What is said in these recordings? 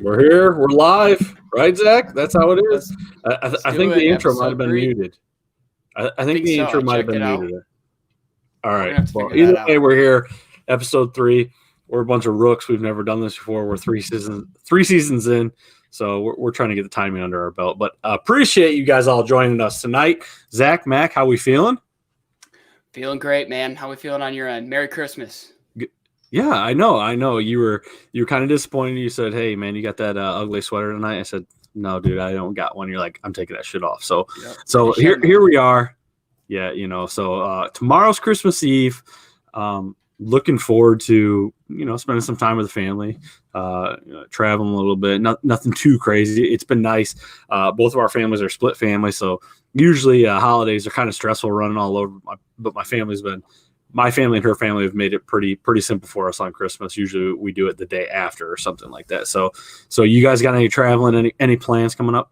We're here. We're live, right, Zach? That's how it is. I think the intro might have been muted. I think the intro might have been muted. All right. Well, either way, we're here. Episode 3. We're a bunch of rooks. We've never done this before. We're three seasons in, so we're trying to get the timing under our belt. But appreciate you guys all joining us tonight. Zach, Mac, how we feeling? Feeling great, man. How we feeling on your end? Merry Christmas. Yeah, I know. You were kind of disappointed. You said, "Hey, man, you got that ugly sweater tonight?" I said, "No, dude, I don't got one." You're like, "I'm taking that shit off." So, yep. So here we are. Yeah, So tomorrow's Christmas Eve. Looking forward to spending some time with the family, traveling a little bit. Nothing too crazy. It's been nice. Both of our families are split families, so usually holidays are kind of stressful running all over. But my family and her family have made it pretty simple for us on Christmas. Usually we do it the day after or something like that. So you guys got any traveling, any plans coming up?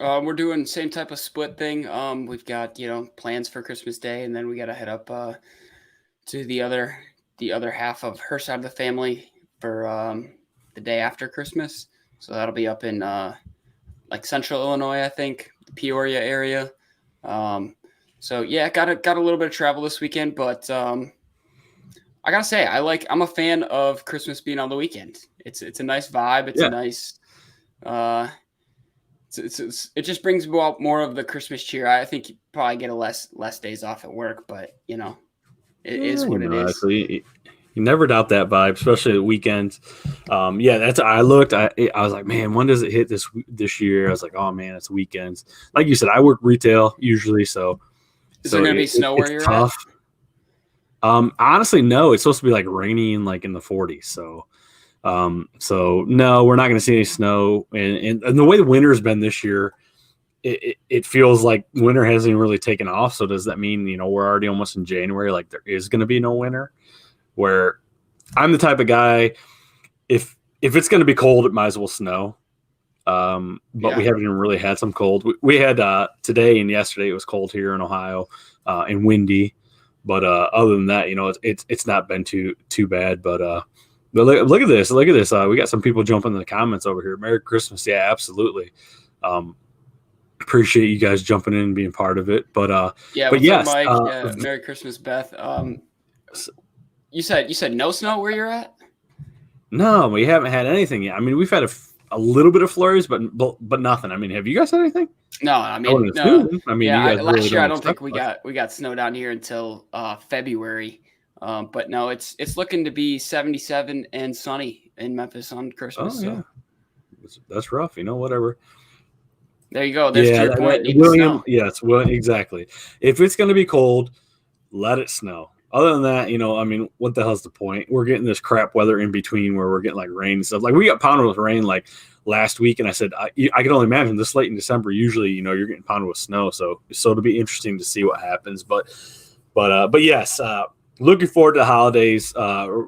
We're doing the same type of split thing. We've got, plans for Christmas Day, and then we got to head up to the other half of her side of the family for the day after Christmas. So that'll be up in like central Illinois, I think, the Peoria area. So yeah, got a little bit of travel this weekend, but I gotta say, I'm a fan of Christmas being on the weekend. It's a nice vibe. It's a nice. It just brings about more of the Christmas cheer. I think you probably get a less days off at work, but it is what it is. Actually, you never doubt that vibe, especially the weekends. That's. I looked. I was like, man, when does it hit this year? I was like, oh man, it's weekends. Like you said, I work retail usually, so. Is there going to be snow where you're tough. At? Honestly, no. It's supposed to be like rainy and like in the 40s. So no, we're not going to see any snow. And the way the winter's been this year, it feels like winter hasn't even really taken off. So does that mean, we're already almost in January? Like there is going to be no winter? Where I'm the type of guy, if it's going to be cold, it might as well snow. But we haven't even really had some cold. We had today and yesterday it was cold here in Ohio and windy. But other than that, it's not been too bad. But look at this. Look at this. We got some people jumping in the comments over here. Merry Christmas. Yeah, absolutely. Appreciate you guys jumping in and being part of it. But yes, Mike. Merry Christmas, Beth. You said no snow where you're at? No, we haven't had anything yet. I mean, we've had a little bit of flurries, but nothing. I mean, have you guys had anything? No, I mean, no. I mean, you guys last year I don't think we got snow down here until February. But no, it's looking to be 77 and sunny in Memphis on Christmas. Oh, yeah. So. That's rough. Whatever. There you go. There's your point. William, yes, exactly. If it's going to be cold, let it snow. Other than that, I mean, what the hell's the point? We're getting this crap weather in between where we're getting like rain and stuff. Like we got pounded with rain like last week, and I said I can only imagine this late in December. Usually, you're getting pounded with snow, so it'll be interesting to see what happens. But yes, looking forward to the holidays.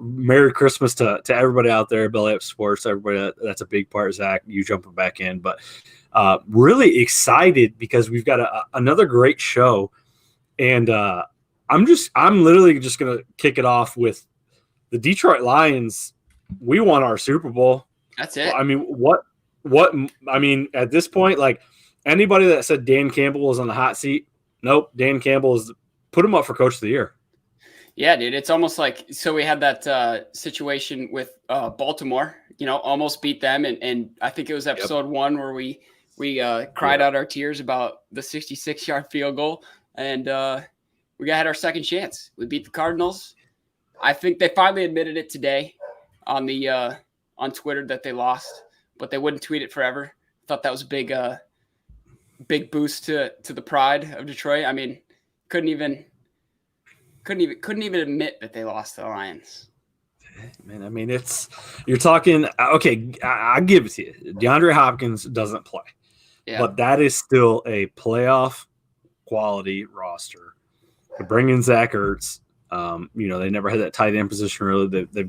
Merry Christmas to everybody out there. Belly Up Sports, everybody. That's a big part. Zach, you jumping back in, but really excited because we've got another great show, and. I'm literally just going to kick it off with the Detroit Lions. We won our Super Bowl. That's it. I mean, at this point, like anybody that said Dan Campbell was on the hot seat, nope. Dan Campbell put him up for Coach of the Year. Yeah, dude. It's almost like, so we had that situation with Baltimore, almost beat them. And I think it was episode 1 where we cried out our tears about the 66-yard field goal. And, we had our second chance. We beat the Cardinals. I think they finally admitted it today on Twitter that they lost, but they wouldn't tweet it forever. Thought that was a big boost to the pride of Detroit. I mean, couldn't even admit that they lost to the Lions. Man, I mean, you're talking. Okay, I give it to you. DeAndre Hopkins doesn't play, but that is still a playoff quality roster. To bring in Zach Ertz, they never had that tight end position really. They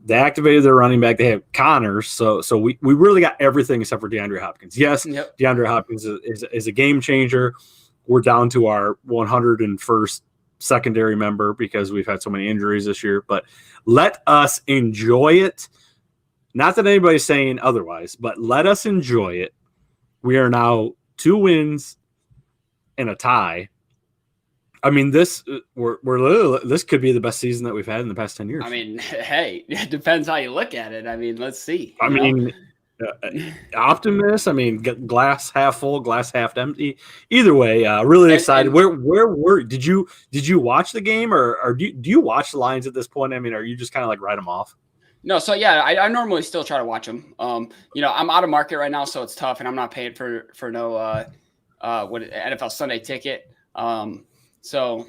activated their running back. They have Connors, so we really got everything except for DeAndre Hopkins. Yes, DeAndre Hopkins is a game changer. We're down to our 101st secondary member because we've had so many injuries this year. But let us enjoy it. Not that anybody's saying otherwise, but let us enjoy it. We are now 2 wins and a tie. I mean, this could be the best season that we've had in the past 10 years. I mean, hey, it depends how you look at it. I mean, let's see. I mean, optimist. I mean, glass half full, glass half empty. Either way, really excited. Where did you watch the game, or do you watch the Lions at this point? I mean, are you just kind of like write them off? No, so yeah, I normally still try to watch them. You know, I'm out of market right now, so it's tough, and I'm not paying for no NFL Sunday ticket. So,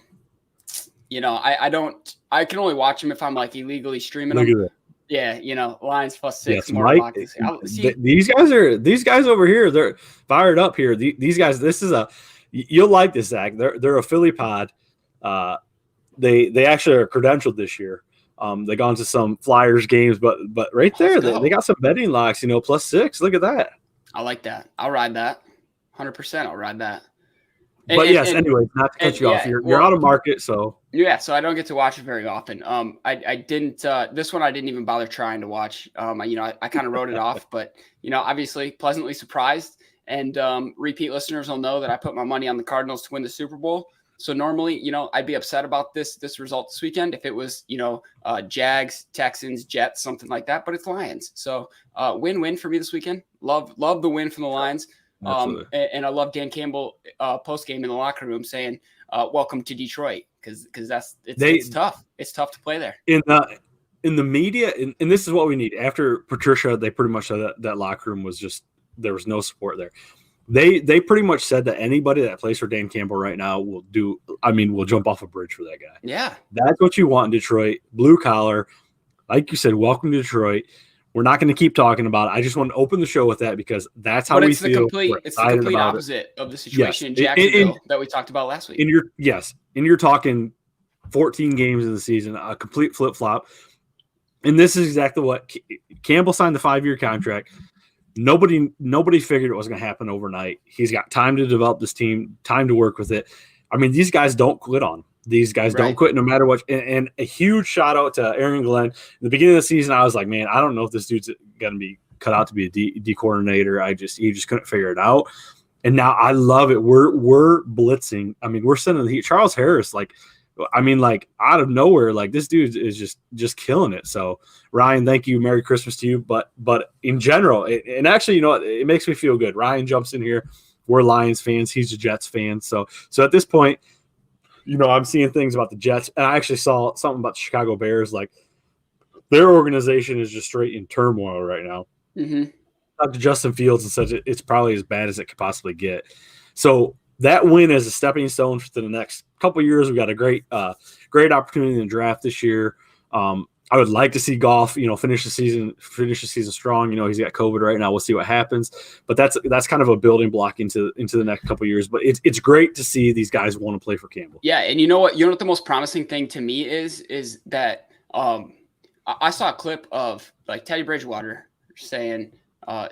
you know, I can only watch them if I'm like illegally streaming them. Yeah, you know, Lions +6. Yes, Mike, these guys over here, they're fired up here. These guys, you'll like this, Zach. They're a Philly pod. They actually are credentialed this year. They gone to some Flyers games, but right there, they got some betting locks, you know, +6. Look at that. I like that. I'll ride that. 100%. I'll ride that. Anyway, not to cut you off, you're out of market, so so I don't get to watch it very often. I didn't. This one I didn't even bother trying to watch. You know, I kind of wrote it off, but you know, obviously pleasantly surprised. And repeat listeners will know that I put my money on the Cardinals to win the Super Bowl. So normally, you know, I'd be upset about this result this weekend if it was, you know, Jags, Texans, Jets, something like that. But it's Lions, so win-win for me this weekend. Love the win from the Lions. And I love Dan Campbell post game in the locker room saying, "Welcome to Detroit," because it's tough. It's tough to play there. In the media, and this is what we need. After Patricia, they pretty much said that locker room was just there was no support there. They pretty much said that anybody that plays for Dan Campbell right now will jump off a bridge for that guy. Yeah, that's what you want in Detroit, blue collar. Like you said, welcome to Detroit. We're not going to keep talking about it. I just want to open the show with that because that's how we feel. It's the complete opposite of the situation in Jacksonville that we talked about last week. And you're talking 14 games in the season, a complete flip-flop. And this is exactly what Campbell signed the 5-year contract. Nobody figured it was going to happen overnight. He's got time to develop this team, time to work with it. I mean, these guys don't quit on him. These guys don't quit no matter what. And a huge shout out to Aaron Glenn. In the beginning of the season, I was like, man, I don't know if this dude's going to be cut out to be a D coordinator. He just couldn't figure it out. And now I love it. We're blitzing. I mean, we're sending the heat. Charles Harris, like out of nowhere, like this dude is just killing it. So Ryan, thank you. Merry Christmas to you. But in general, and actually, you know what? It makes me feel good. Ryan jumps in here. We're Lions fans. He's a Jets fan. So at this point, you know, I'm seeing things about the Jets, and I actually saw something about the Chicago Bears. Like, their organization is just straight in turmoil right now. Mm-hmm. Talked to Justin Fields and said it's probably as bad as it could possibly get. So that win is a stepping stone to the next couple of years. We've got a great opportunity in the draft this year. I would like to see Goff, you know, finish the season strong. You know, he's got COVID right now. We'll see what happens. But that's kind of a building block into the next couple of years. But it's great to see these guys want to play for Campbell. Yeah, and you know what the most promising thing to me is that I saw a clip of like Teddy Bridgewater saying,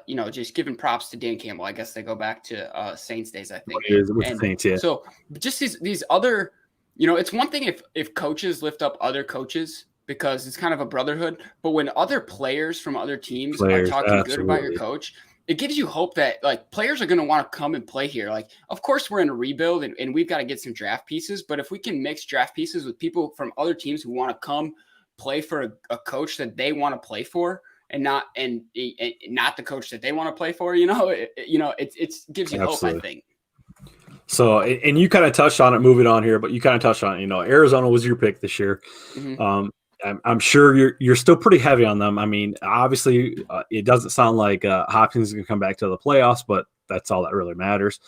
you know, just giving props to Dan Campbell. I guess they go back to Saints days, I think. With the Saints, yeah. So just these other, you know, it's one thing if coaches lift up other coaches, because it's kind of a brotherhood. But when other players from other teams are talking good about your coach, it gives you hope that like players are going to want to come and play here. Like, of course we're in a rebuild and we've got to get some draft pieces, but if we can mix draft pieces with people from other teams who want to come play for a coach that they want to play for and not the coach that they want to play for, you know, it gives you hope, I think. So, and you kind of touched on it moving on here, but you kind of touched on it, you know, Arizona was your pick this year. Mm-hmm. I'm sure you're still pretty heavy on them. I mean, obviously, it doesn't sound like Hopkins is going to come back to the playoffs, but that's all that really matters.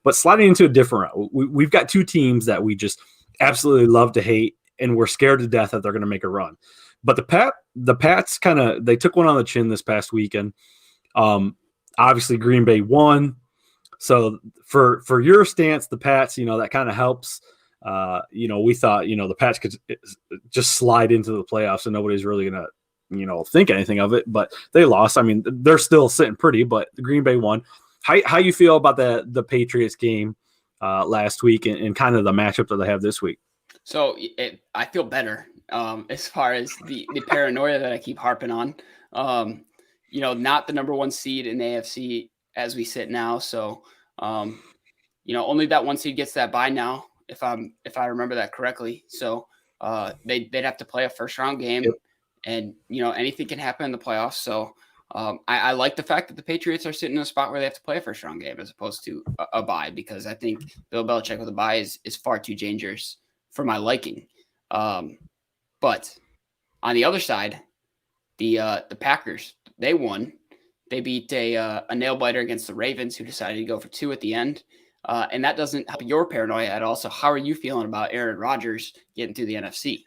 But sliding into a different route, we've got two teams that we just absolutely love to hate, and we're scared to death that they're going to make a run. But the Pats they took one on the chin this past weekend. Obviously, Green Bay won. So for your stance, the Pats, you know, that kind of helps. You know, we thought, you know, the Pats could just slide into the playoffs and nobody's really going to, you know, think anything of it, but they lost. I mean, they're still sitting pretty, but the Green Bay won. How you feel about the Patriots game last week and kind of the matchup that they have this week? So I feel better as far as the paranoia that I keep harping on. not the number 1 seed in the AFC as we sit now. So, only that 1 seed gets that bye now, if I remember that correctly. So they'd have to play a first round game, yep. and anything can happen in the playoffs. So I like the fact that the Patriots are sitting in a spot where they have to play a first round game as opposed to a bye, because I think Bill Belichick with a bye is far too dangerous for my liking. But on the other side, the Packers, they won. They beat a nail biter against the Ravens, who decided to go for 2 at the end. And that doesn't help your paranoia at all. So how are you feeling about Aaron Rodgers getting through the NFC?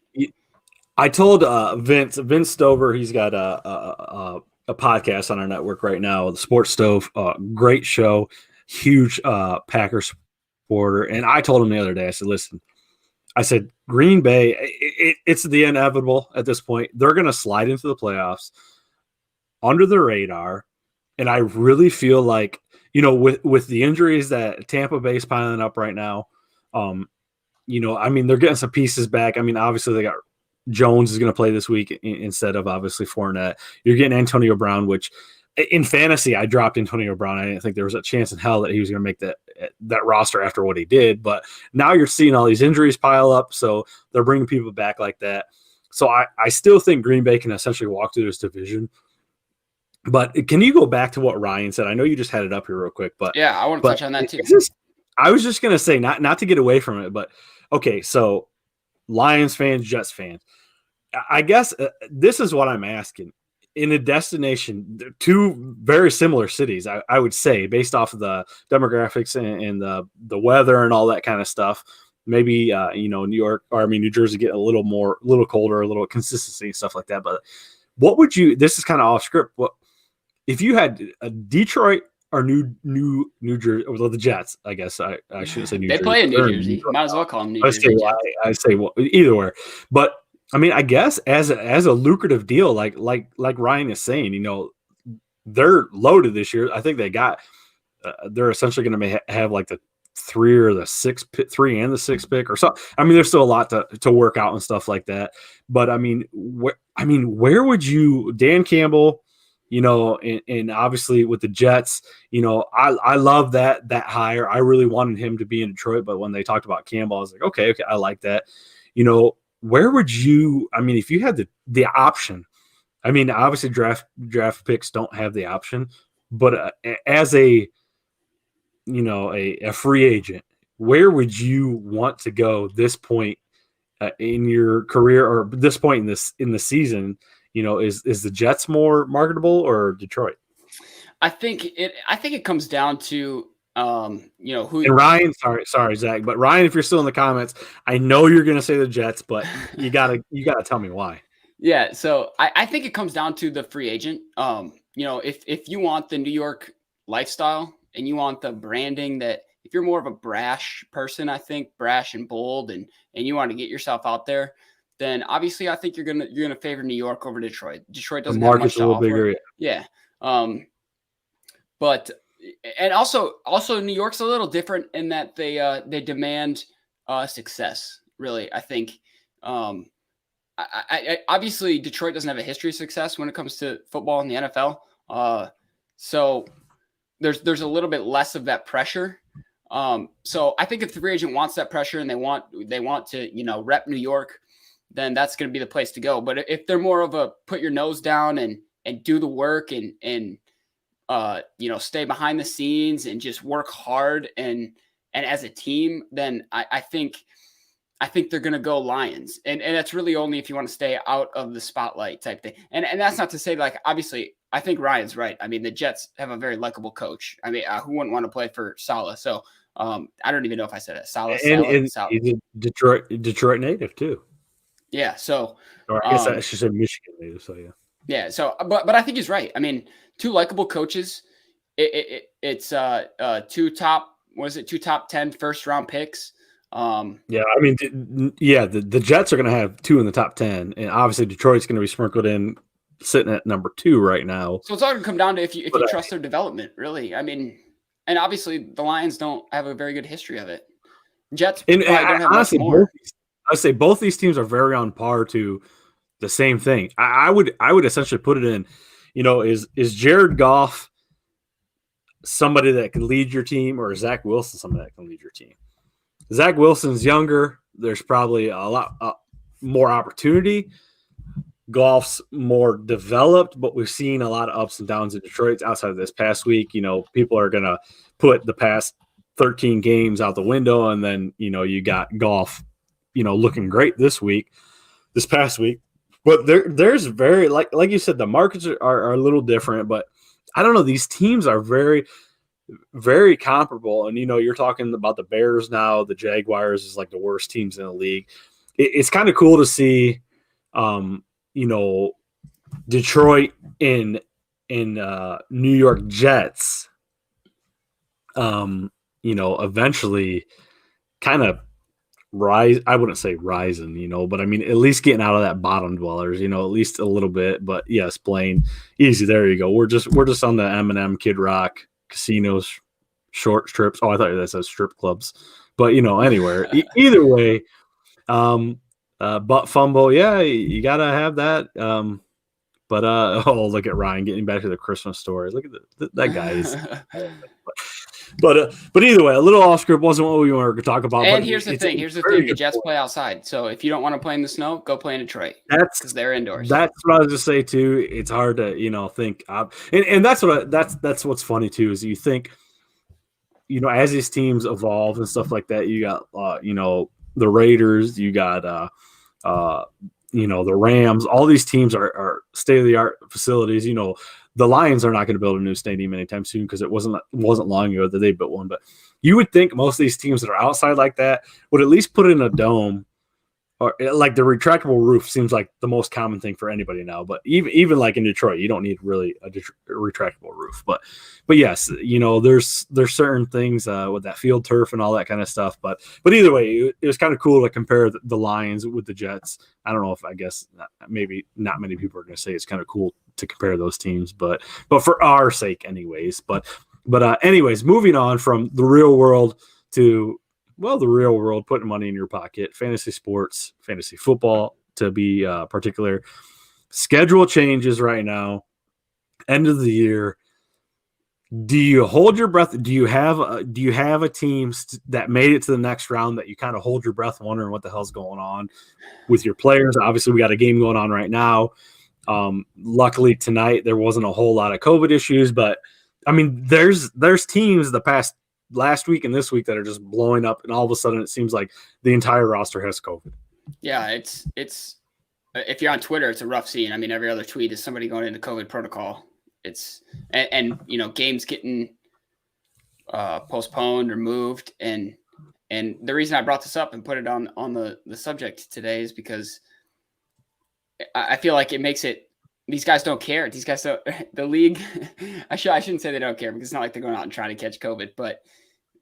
I told Vince Stover, he's got a podcast on our network right now, the Sports Stove, great show, huge Packers supporter. And I told him the other day, I said, listen, Green Bay, it's the inevitable at this point. They're going to slide into the playoffs under the radar. And I really feel like, with the injuries that Tampa Bay's piling up right now, they're getting some pieces back. I mean, obviously they got Jones is going to play this week instead of obviously Fournette. You're getting Antonio Brown, which in fantasy, I dropped Antonio Brown. I didn't think there was a chance in hell that he was going to make that roster after what he did. But now you're seeing all these injuries pile up, so they're bringing people back like that. So I still think Green Bay can essentially walk through this division. But can you go back to what Ryan said? I know you just had it up here real quick, but yeah, I want to touch on that too. I was just going to say, not to get away from it, but okay, so Lions fans, Jets fans, I guess this is what I'm asking. In a destination, 2 very similar cities, I would say, based off of the demographics and the weather and all that kind of stuff. Maybe New Jersey get a little colder, a little consistency and stuff like that. But what would you? This is kind of off script. What if you had a Detroit or New Jersey? Well, the Jets, I guess I shouldn't say New Jersey. They play in New Jersey. Might as well call them New Jersey. I say either way, but. I mean, I guess as a lucrative deal, like Ryan is saying, they're loaded this year. I think they got they're essentially going to have like the 3 or the 6 pick, 3 and the 6 pick or so. I mean, there's still a lot to work out and stuff like that. But I mean, where would you, Dan Campbell, and obviously with the Jets, I love that hire. I really wanted him to be in Detroit, but when they talked about Campbell, I was like, okay, I like that. Where would you? I mean, if you had the option, I mean, obviously draft picks don't have the option, but as a free agent, where would you want to go this point in your career, or this point in the season? Is the Jets more marketable or Detroit? I think it comes down to who. And Ryan, sorry, Zach, but Ryan, if you're still in the comments, I know you're going to say the Jets, but you gotta tell me why. Yeah, so I think it comes down to the free agent. If you want the New York lifestyle and you want the branding, that if you're more of a brash person, I think brash and bold, and you want to get yourself out there, then obviously I think you're gonna favor New York over Detroit. Detroit doesn't have much to offer. Bigger, yeah. But and also New York's a little different in that they demand success. Really, I think. I obviously Detroit doesn't have a history of success when it comes to football in the NFL. So there's a little bit less of that pressure. So I think if the free agent wants that pressure and they want to, rep New York, then that's going to be the place to go. But if they're more of a put your nose down and do the work and stay behind the scenes and just work hard and as a team, then I think they're going to go Lions. And that's really only if you want to stay out of the spotlight type thing. And that's not to say, like, obviously, I think Ryan's right. I mean, the Jets have a very likable coach. I mean, who wouldn't want to play for Saleh? So I don't even know if I said it. Saleh. He's a Detroit native, too. Yeah. So. Or I guess I should say Michigan native. So, yeah. Yeah. So, but I think he's right. I mean, two likable coaches. It's two top 10 first round picks. Yeah, I mean, the Jets are going to have 2 in the top 10, and obviously Detroit's going to be sprinkled in, sitting at number 2 right now. So it's all going to come down to if you trust their development, really. I mean, and obviously the Lions don't have a very good history of it. Jets don't have honestly, much more. I say both these teams are very on par to the same thing. I would essentially put it in, is Jared Goff somebody that can lead your team, or is Zach Wilson somebody that can lead your team? Zach Wilson's younger. There's probably a lot more opportunity. Goff's more developed, but we've seen a lot of ups and downs in Detroit outside of this past week. People are going to put the past 13 games out the window, and then, you got Goff, looking great this past week. But there's very, like you said, the markets are a little different, but I don't know. These teams are very, very comparable. And, you're talking about the Bears now. The Jaguars is like the worst teams in the league. It's kind of cool to see, Detroit in New York Jets, eventually kind of rise. I wouldn't say rising, but I mean, at least getting out of that bottom dwellers, at least a little bit. But yes, Blaine, easy. There you go. We're just on the M&M, Kid Rock, casinos, short strips. Oh, I thought that said strip clubs, but anywhere. Either way, butt fumble. Yeah, you gotta have that. But look at Ryan getting back to the Christmas story. Look at that guy's. But either way, a little off script wasn't what we wanted to talk about. And here's the thing. The Jets play outside. So if you don't want to play in the snow, go play in Detroit. Because they're indoors. That's what I was just say too. It's hard to think, and that's what's funny too is you think, as these teams evolve and stuff like that. You got the Raiders. You got the Rams. All these teams are state of the art facilities. The Lions are not going to build a new stadium anytime soon because it wasn't long ago that they built one. But you would think most of these teams that are outside like that would at least put in a dome, or like the retractable roof seems like the most common thing for anybody now. But even like in Detroit, you don't need really a retractable roof. But yes, there's certain things with that field turf and all that kind of stuff. But either way, it was kind of cool to compare the Lions with the Jets. I don't know if I guess maybe not many people are going to say it's kind of cool to compare those teams, but for our sake anyways. But anyways, moving on from the real world to the real world, putting money in your pocket, fantasy sports, fantasy football to be particular. Schedule changes right now, end of the year. Do you hold your breath? Do you have a team that made it to the next round that you kind of hold your breath wondering what the hell's going on with your players? Obviously, we got a game going on right now. Luckily tonight there wasn't a whole lot of COVID issues, but I mean, there's teams the past last week and this week that are just blowing up, and all of a sudden it seems like the entire roster has COVID. Yeah, it's if you're on Twitter, it's a rough scene. I mean, every other tweet is somebody going into COVID protocol. It's and games getting postponed or moved, and the reason I brought this up and put it on the subject today is because I feel like it makes it. These guys don't care. These guys don't. The league. I shouldn't say they don't care because it's not like they're going out and trying to catch COVID, but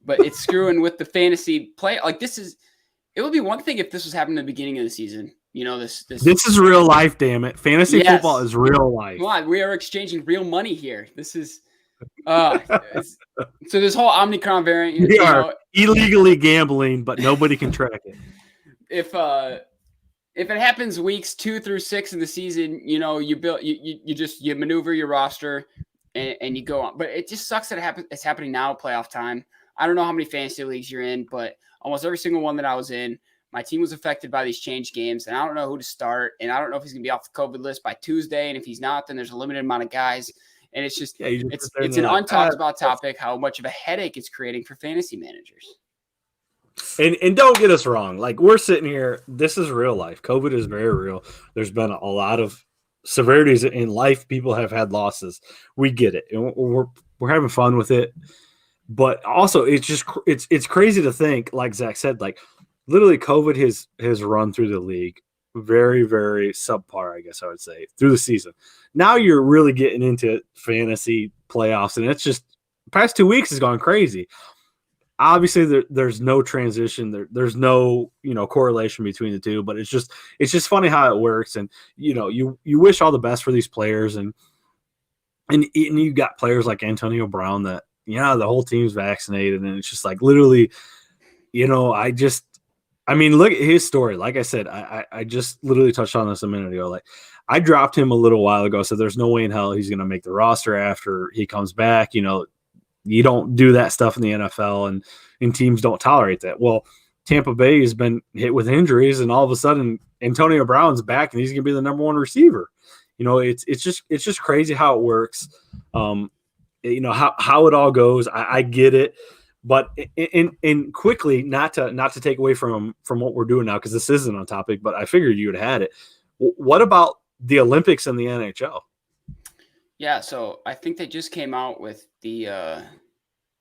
it's screwing with the fantasy play. Like it would be one thing if this was happening at the beginning of the season. This is real life. Damn it, fantasy football is real life. Come on, we are exchanging real money here. This is. So this whole Omicron variant. We are illegally gambling, but nobody can track it. If it happens weeks 2 through 6 in the season, you maneuver your roster and you go on. But it just sucks that it's happening now, playoff time. I don't know how many fantasy leagues you're in, but almost every single one that I was in, my team was affected by these change games, and I don't know who to start, and I don't know if he's going to be off the COVID list by Tuesday, and if he's not, then there's a limited amount of guys, and it's just it's an untalked about topic how much of a headache it's creating for fantasy managers. And don't get us wrong. Like, we're sitting here, this is real life. COVID is very real. There's been a lot of severities in life. People have had losses. We get it. And we're having fun with it. But also, it's crazy to think, like Zach said, like, literally COVID has run through the league very, very subpar, I guess I would say, through the season. Now you're really getting into fantasy playoffs, and it's just the past 2 weeks has gone crazy. Obviously, there's no transition. There's no correlation between the two, but it's just funny how it works. And you wish all the best for these players, and you got players like Antonio Brown that the whole team's vaccinated, and it's just like literally, I mean, look at his story. Like I said, I just literally touched on this a minute ago. Like, I dropped him a little while ago. So there's no way in hell he's going to make the roster after he comes back. You know, you don't do that stuff in the NFL, and teams don't tolerate that. Well, Tampa Bay has been hit with injuries, and all of a sudden Antonio Brown's back and he's going to be the number one receiver. You know, it's just crazy how it works. You know, how it all goes. I get it. But in quickly, not to take away from what we're doing now, because this isn't on topic, but I figured you had it. What about the Olympics and the NHL? Yeah, so I think they just came out with the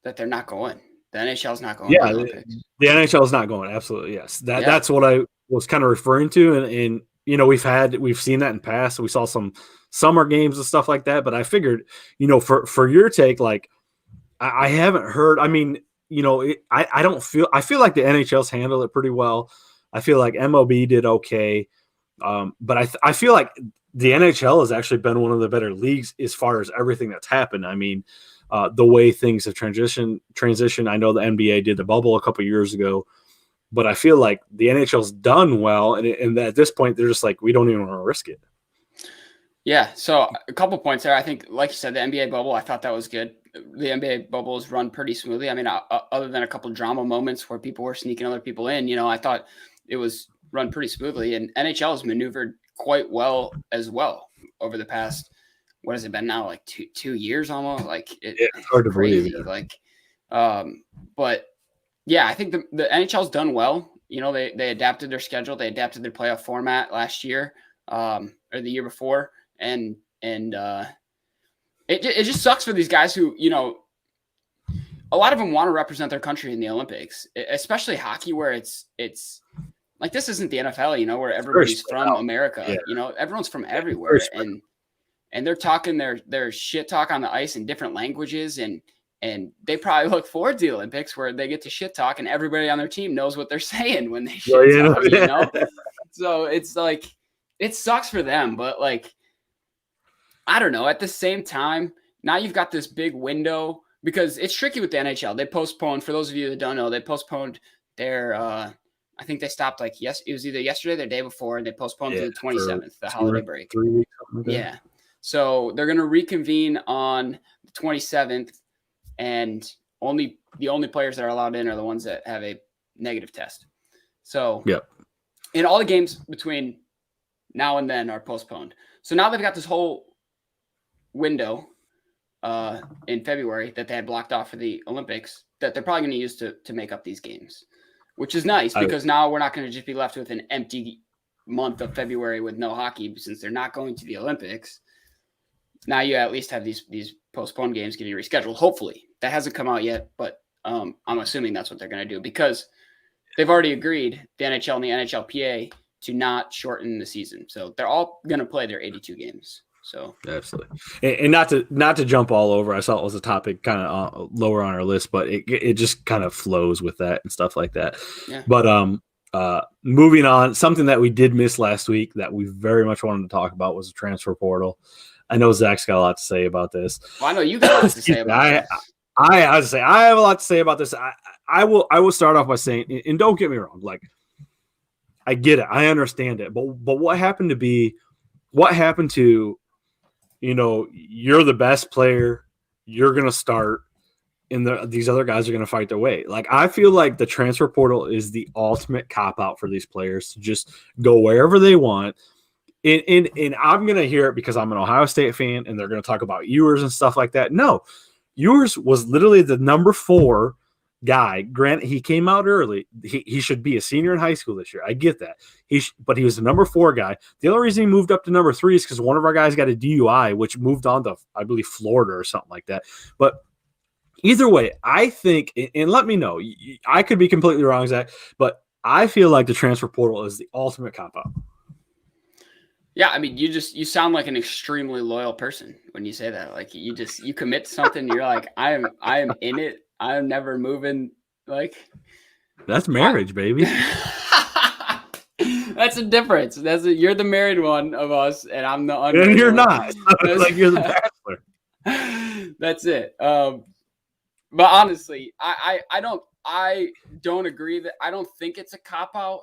that they're not going. The NHL's not going. Yeah, the NHL is not going. Absolutely, yes. That's what I was kind of referring to, and you know, we've seen that in the past. We saw some summer games and stuff like that. But I figured, you know, for your take, like I haven't heard. I mean, you know, I feel like the NHL's handled it pretty well. I feel like MLB did okay. But I feel like the NHL has actually been one of the better leagues as far as everything that's happened. I mean, the way things have transitioned. I know the NBA did the bubble a couple years ago, but I feel like the NHL's done well. And at this point, they're just like, we don't even want to risk it. Yeah. So a couple points there. I think, like you said, the NBA bubble, I thought that was good. The NBA bubble is run pretty smoothly. I mean, other than a couple drama moments where people were sneaking other people in, you know, I thought it was run pretty smoothly, and NHL has maneuvered quite well as well over the past, what has it been now? Like two years almost. Like it's hard to crazy. believe. Like, but yeah, I think the NHL's done well. You know, they adapted their schedule. They adapted their playoff format last year, or the year before. And it just sucks for these guys who, you know, a lot of them want to represent their country in the Olympics, especially hockey, where it's like, this isn't the NFL, you know, where everybody's from America. Yeah. You know, everyone's from everywhere, and they're talking their shit talk on the ice in different languages, and they probably look forward to the Olympics where they get to shit talk and everybody on their team knows what they're saying when they shit talk, you know? So it's like, it sucks for them, but like, I don't know. At the same time, now you've got this big window, because it's tricky with the NHL. They postponed, for those of you that don't know, they postponed their, I think they stopped like, it was either yesterday or the day before, and they postponed to the 27th, the holiday break. 3 weeks. Yeah. So they're going to reconvene on the 27th, and the only players that are allowed in are the ones that have a negative test. So and all the games between now and then are postponed. So now they've got this whole window in February that they had blocked off for the Olympics that they're probably going to use to make up these games, which is nice, because now we're not going to just be left with an empty month of February with no hockey, since they're not going to the Olympics. Now you at least have these postponed games getting rescheduled. Hopefully that hasn't come out yet, but I'm assuming that's what they're going to do, because they've already agreed, the NHL and the NHLPA, to not shorten the season. So they're all going to play their 82 games. So absolutely, and not to jump all over. I saw it was a topic kind of lower on our list, but it just kind of flows with that and stuff like that. Yeah. But moving on, something that we did miss last week that we very much wanted to talk about was the transfer portal. I know Zach's got a lot to say about this. Well, I know you got a lot to say about this. I have a lot to say about this. I will start off by saying, and don't get me wrong, like, I get it, I understand it, but what happened to, you know, you're the best player, you're going to start, and these other guys are going to fight their way. Like, I feel like the transfer portal is the ultimate cop-out for these players to just go wherever they want. And I'm going to hear it because I'm an Ohio State fan, and they're going to talk about Ewers and stuff like that. No, Ewers was literally the number 4 guy. Granted, he came out early. He should be a senior in high school this year. I get that. But he was the number 4 guy. The only reason he moved up to number 3 is because one of our guys got a DUI, which moved on to, I believe, Florida or something like that. But either way, I think, and let me know, I could be completely wrong, Zach, but I feel like the transfer portal is the ultimate cop-out. Yeah, I mean, you sound like an extremely loyal person when you say that. Like, you commit to something, you're like, I am in it. I'm never moving. Like, that's marriage, baby. That's a difference. You're the married one of us, and I'm the unmarried. And you're not. Like, you're the bachelor. That's it. But honestly, I don't agree that I don't think it's a cop out.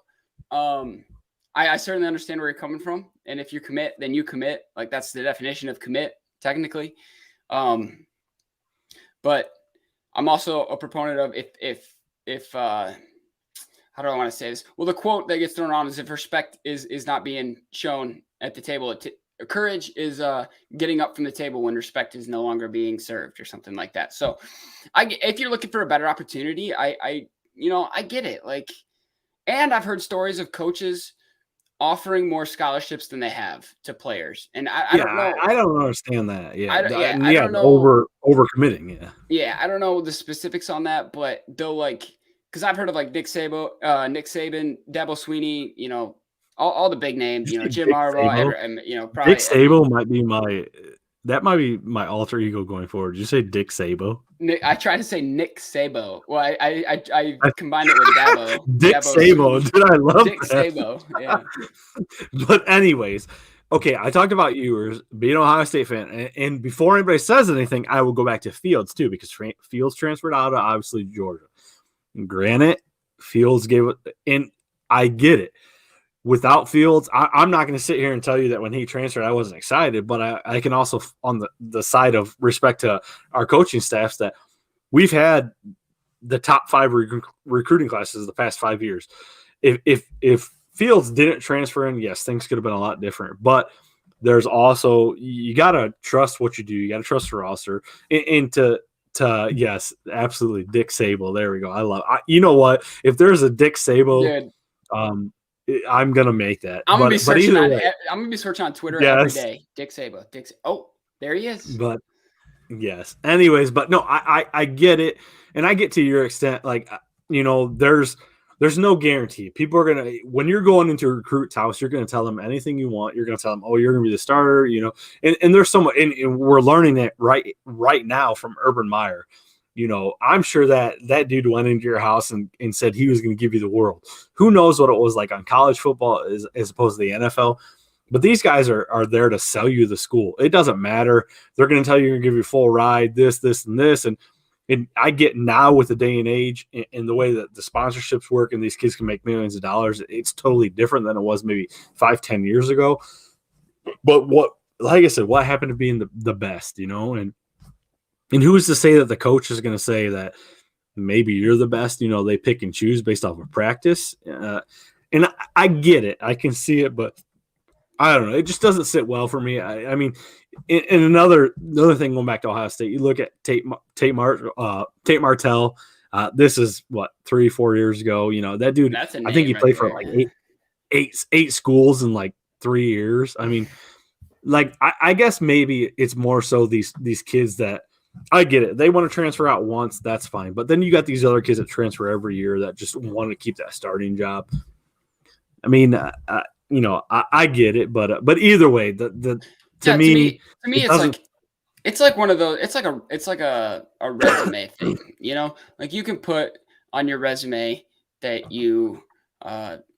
I certainly understand where you're coming from. And if you commit, then you commit. Like that's the definition of commit, technically. But I'm also a proponent of if how do I want to say this? Well, the quote that gets thrown around is if respect is not being shown at the table, courage is getting up from the table when respect is no longer being served or something like that. So if you're looking for a better opportunity, I get it. Like, and I've heard stories of coaches offering more scholarships than they have to players. And I don't know. I don't understand that. Yeah. I don't know. Over committing. Yeah. Yeah. I don't know the specifics on that, but they'll like, because I've heard of like Nick Saban, Dabo Sweeney, all the big names, Jim Harbaugh, probably Dick Sabo might be my alter ego going forward. Did you say Dick Sabo? I tried to say Nick Sabo. Well, I combined it with Dabo. Dick Sabo. Dude, I love Dick that. Sabo. Yeah. But anyways, okay, I talked about you being an Ohio State fan, and before anybody says anything, I will go back to Fields too, because Fields transferred out of obviously Georgia. Granted, Fields gave it, and I get it. Without Fields, I'm not going to sit here and tell you that when he transferred, I wasn't excited, but I can also, on the side of respect to our coaching staffs, that we've had the top 5 recruiting classes the past 5 years. If Fields didn't transfer in, yes, things could have been a lot different, but there's also, you got to trust what you do. You got to trust the roster, and to yes, absolutely, Dick Sabo. There we go. I love. You know what? If there's a Dick Sabo, I'm gonna make that. I'm gonna be searching on Twitter every day. Dick Sabo. Oh, there he is. But yes. Anyways, but no, I get it, and I get to your extent. Like, there's no guarantee. People are gonna, when you're going into a recruit's house, you're gonna tell them anything you want. You're gonna tell them, oh, you're gonna be the starter. And there's so much, and we're learning it right now from Urban Meyer. I'm sure that dude went into your house and said he was going to give you the world. Who knows what it was like on college football as opposed to the NFL. But these guys are there to sell you the school. It doesn't matter. They're going to tell you, going to give you a full ride, this, and this. And I get now with the day and age and the way that the sponsorships work and these kids can make millions of dollars, it's totally different than it was maybe 5-10 years ago. But like I said, what happened to being the best, And who's to say that the coach is going to say that maybe you're the best? They pick and choose based off of practice. And I get it. I can see it, but I don't know. It just doesn't sit well for me. I mean, and another thing going back to Ohio State, you look at Tate Martell. This is 3-4 years ago. That dude, I think he played for like eight schools in like 3 years. I mean, like I guess maybe it's more so these kids that, I get it. They want to transfer out once. That's fine. But then you got these other kids that transfer every year that just want to keep that starting job. I mean, I get it, but either way, to me, it's like one of those. It's like a resume thing. Like you can put on your resume that you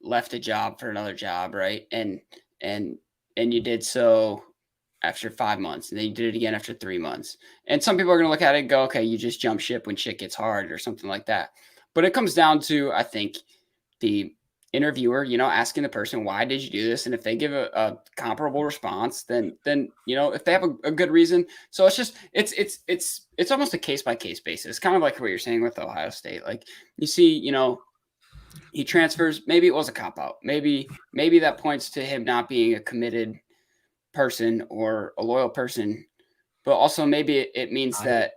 left a job for another job, right? And you did so after 5 months, and then you did it again after 3 months. And some people are going to look at it and go, okay, you just jump ship when shit gets hard or something like that. But it comes down to, I think, the interviewer, asking the person, why did you do this? And if they give a comparable response, then if they have a good reason. So it's just, it's almost a case by case basis, kind of like what you're saying with Ohio State. Like you see, he transfers, maybe it was a cop out. Maybe that points to him not being a committed person or a loyal person, but also maybe it means that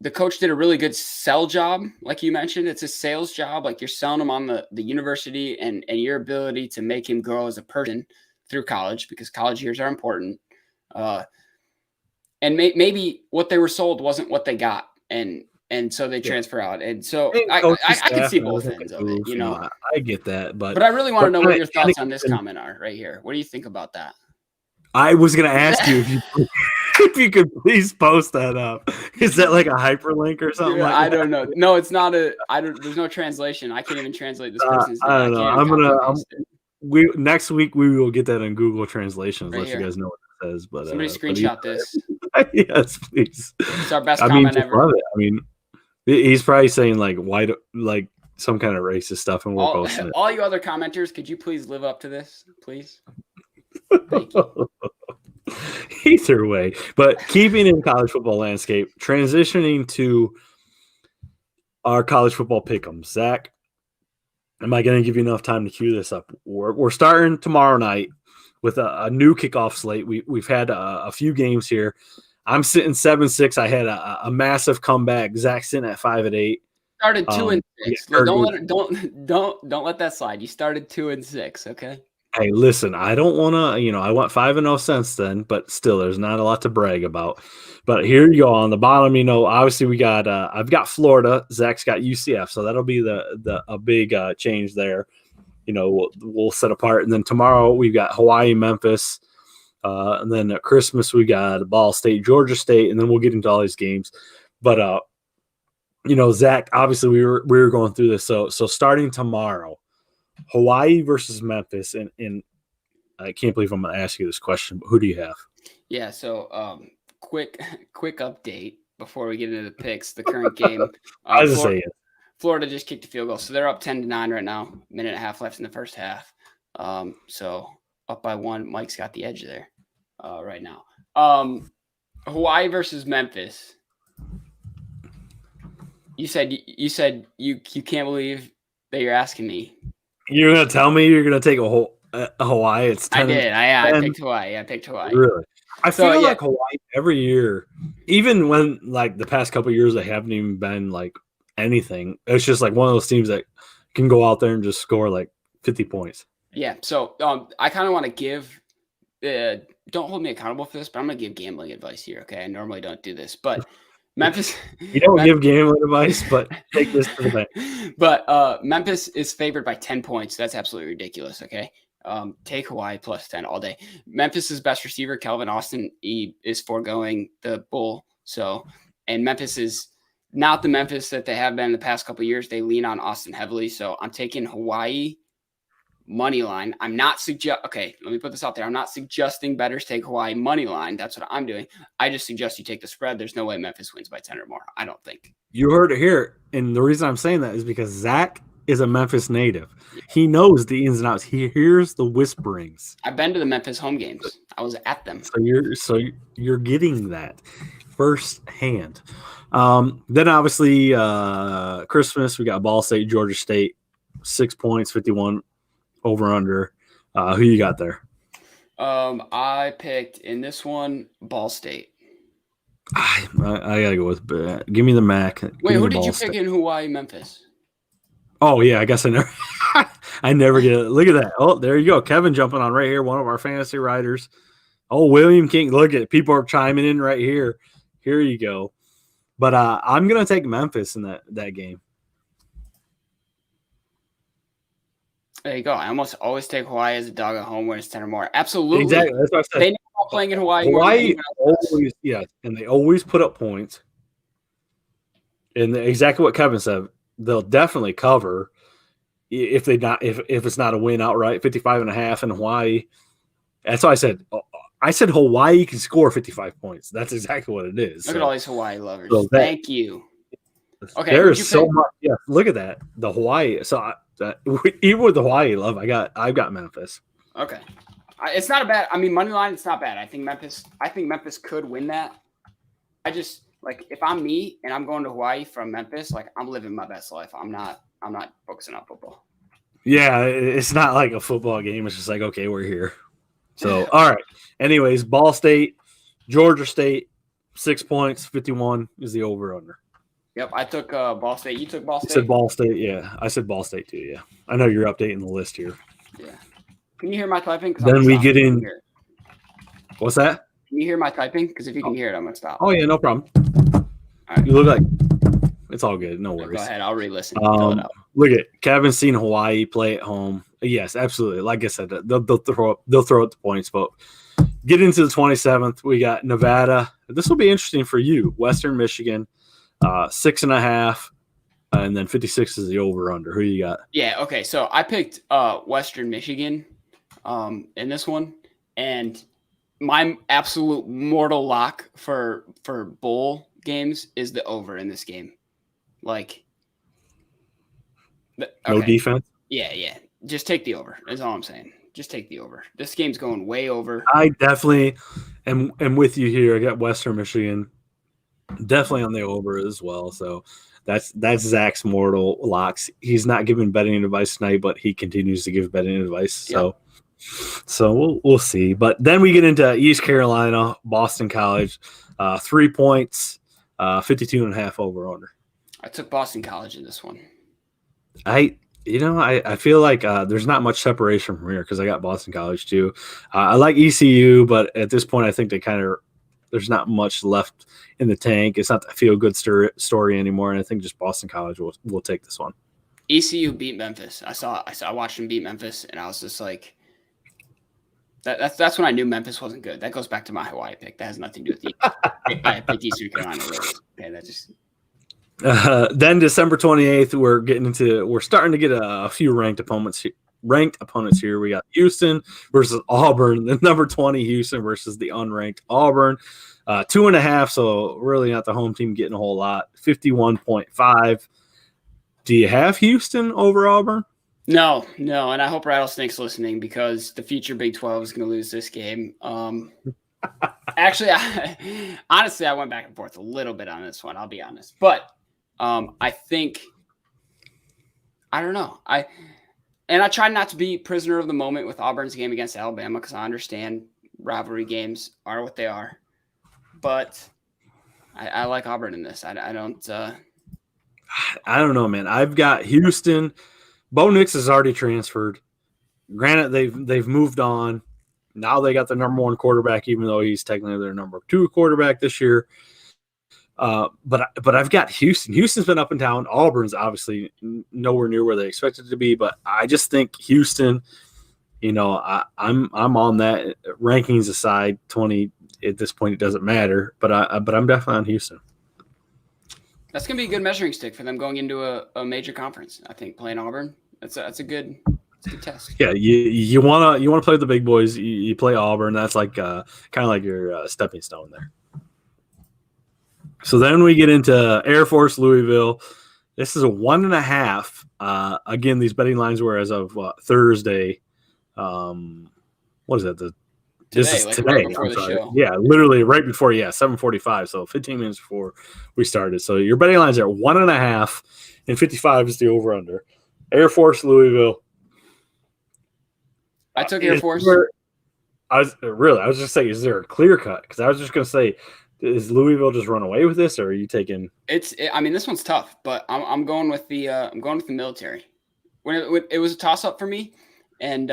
the coach did a really good sell job. Like you mentioned, it's a sales job. Like you're selling him on the university and your ability to make him grow as a person through college, because college years are important. And maybe what they were sold wasn't what they got. And so they transfer out. And so I can see both ends of it, I get that, but I really want to know what your thoughts on this comment are right here. What do you think about that? I was going to ask you if you could please post that up. Is that like a hyperlink or something? Dude, I don't know. No, it's not there's no translation. I can't even translate this person's name. I don't know. Next week we will get that in Google Translations. Let you guys know what it says. But somebody screenshot this. Yes, please. It's our best comment ever. Love it. I mean, he's probably saying like, why do, like, some kind of racist stuff, and we're posting it. All you other commenters, could you please live up to this, please? Thank you. Either way, but keeping in college football landscape, transitioning to our college football pick'em. Zach, am I going to give you enough time to cue this up? We're starting tomorrow night with a new kickoff slate. We've had a few games here. I'm sitting 7-6. I had a massive comeback. Zach's sitting at 5-8. Started 2-6. Don't let that slide. You started 2-6. Okay. Hey, listen, I don't want to, I went 5-0 since then, but still, there's not a lot to brag about. But here you go on the bottom. Obviously we got, I've got Florida. Zach's got UCF, so that'll be a big change there. We'll set apart. And then tomorrow we've got Hawaii, Memphis, and then at Christmas we got Ball State, Georgia State, and then we'll get into all these games. But Zach, obviously we were going through this. So starting tomorrow, Hawaii versus Memphis, and I can't believe I'm going to ask you this question, but who do you have? Yeah, so quick update before we get into the picks. The current game, Florida just kicked a field goal, so they're up 10-9 right now. Minute and a half left in the first half. So up by 1. Mike's got the edge there right now. Hawaii versus Memphis. You said you can't believe that you're asking me. You're going to tell me you're going to take a Hawaii? It's 10, I did. I picked Hawaii. Really? I feel like Hawaii every year, even when like the past couple of years, they haven't even been like anything. It's just like one of those teams that can go out there and just score like 50 points. Yeah. So I kind of want to give don't hold me accountable for this, but I'm going to give gambling advice here. Okay. I normally don't do this, but Memphis. You don't give gambling advice, but take this to the bank. But Memphis is favored by 10 points. That's absolutely ridiculous. Okay. Take Hawaii plus 10 all day. Memphis's best receiver, Calvin Austin, he is foregoing the bull. And Memphis is not the Memphis that they have been in the past couple of years. They lean on Austin heavily. So I'm taking Hawaii money line. I'm not okay, let me put this out there. I'm not suggesting bettors take Hawaii money line. That's what I'm doing. I just suggest you take the spread. There's no way Memphis wins by 10 or more. I don't think. You heard it here. And the reason I'm saying that is because Zach is a Memphis native. He knows the ins and outs. He hears the whisperings. I've been to the Memphis home games. I was at them. So you're getting that firsthand. Then obviously Christmas, we got Ball State, Georgia State, 6 points, 51 over under. Who you got there? I picked in this one Ball State. I gotta go with give me the MAC. Wait, who did you pick in Hawaii, Memphis? Oh yeah, I guess I never get it. Look at that. Oh, there you go. Kevin jumping on right here, one of our fantasy writers. Oh, William King. Look at it. People are chiming in right here. Here you go. But I'm gonna take Memphis in that game. There you go. I almost always take Hawaii as a dog at home when it's 10 or more. Absolutely. Exactly. That's what I said. They know about playing in Hawaii. Hawaii always, and they always put up points. And exactly what Kevin said, they'll definitely cover if it's not a win outright, 55.5 in Hawaii. That's what I said. I said Hawaii can score 55 points. That's exactly what it is. Look at all these Hawaii lovers. Thank you. Okay. There's so much. Yeah, look at that. The Hawaii. So even with the Hawaii love, I've got Memphis. Okay. It's not a bad. I mean, money line. It's not bad. I think Memphis could win that. I just if I'm me and I'm going to Hawaii from Memphis, I'm living my best life. I'm not focusing on football. Yeah, it's not like a football game. It's just okay, we're here. So all right. Anyways, Ball State, Georgia State, 6 points, 51 is the over under. Yep, I took Ball State. You took Ball State? You said Ball State, yeah. I said Ball State too, yeah. I know you're updating the list here. Yeah. Can you hear my typing? Then we get in. What's that? Can you hear my typing? Because if you can hear it, I'm going to stop. Oh, yeah, no problem. All right. You look like it's all good. No worries. Go ahead. I'll re-listen. Look at Kevin's seen Hawaii play at home. Yes, absolutely. Like I said, they'll throw up the points. But get into the 27th. We got Nevada. This will be interesting for you. Western Michigan. 6.5, and then 56 is the over/under. Who you got? Yeah, okay. So I picked Western Michigan in this one, and my absolute mortal lock for bowl games is the over in this game. No defense. Yeah. Just take the over. That's all I'm saying. Just take the over. This game's going way over. I definitely am with you here. I got Western Michigan definitely on the over as well. So that's Zach's mortal locks. He's not giving betting advice tonight, but he continues to give betting advice. So we'll see. But then we get into East Carolina, Boston College, 3 points, 52.5 over under. I took Boston College in this one. I feel like there's not much separation from here because I got Boston College too. I like ECU, but at this point, I think there's not much left in the tank. It's not the feel-good story anymore, and I think just Boston College will take this one. ECU beat Memphis. I watched them beat Memphis, and I was just like, that's when I knew Memphis wasn't good. That goes back to my Hawaii pick. That has nothing to do with I picked Eastern Carolina. Okay, that just. Then December 28th, we're starting to get a few ranked opponents here. We got Houston versus Auburn, the number 20 Houston versus the unranked Auburn. 2.5, so really not the home team getting a whole lot. 51.5. Do you have Houston over Auburn? No, and I hope Rattlesnake's listening because the future Big 12 is going to lose this game. Actually, honestly, I went back and forth a little bit on this one. I'll be honest, but I think I don't know. I try not to be prisoner of the moment with Auburn's game against Alabama because I understand rivalry games are what they are, but I like Auburn in this. I don't know, man. I've got Houston. Bo Nix has already transferred. Granted, they've moved on. Now they got the number 1 quarterback, even though he's technically their number 2 quarterback this year. But I've got Houston. Houston's been up and down. Auburn's obviously nowhere near where they expected to be. But I just think Houston. I'm on that. Rankings aside, 20 at this point it doesn't matter. But I'm definitely on Houston. That's gonna be a good measuring stick for them going into a major conference. I think playing Auburn. That's a good test. Yeah, you wanna play the big boys. You play Auburn. That's like kind of like your stepping stone there. So then we get into Air Force Louisville. This is a 1.5. Again, these betting lines were as of Thursday. What is that? This is today. Right before the show. Yeah, literally right before. 7:45. So 15 minutes before we started. So your betting lines are 1.5, and 55 is the over under. Air Force Louisville. I took Air Force. I was just saying, is there a clear cut? Because I was just going to say, is Louisville just run away with this, or are you taking? I mean, this one's tough, but I'm going with the military. When it was a toss up for me, and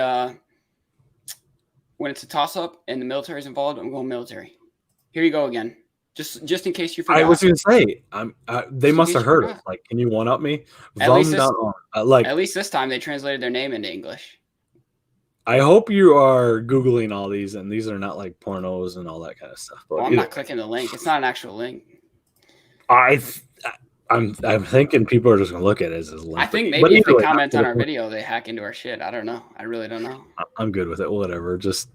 when it's a toss up and the military is involved, I'm going military. Here you go again. Just in case you forgot. I was going to say, they must have heard it. Like, can you one up me? At least this time they translated their name into English. I hope you are Googling all these, and these are not like pornos and all that kind of stuff. But I'm not clicking the link. It's not an actual link. I'm thinking people are just going to look at it as a link. I think maybe if they comment on our video, they hack into our shit. I don't know. I really don't know. I'm good with it. Whatever. Just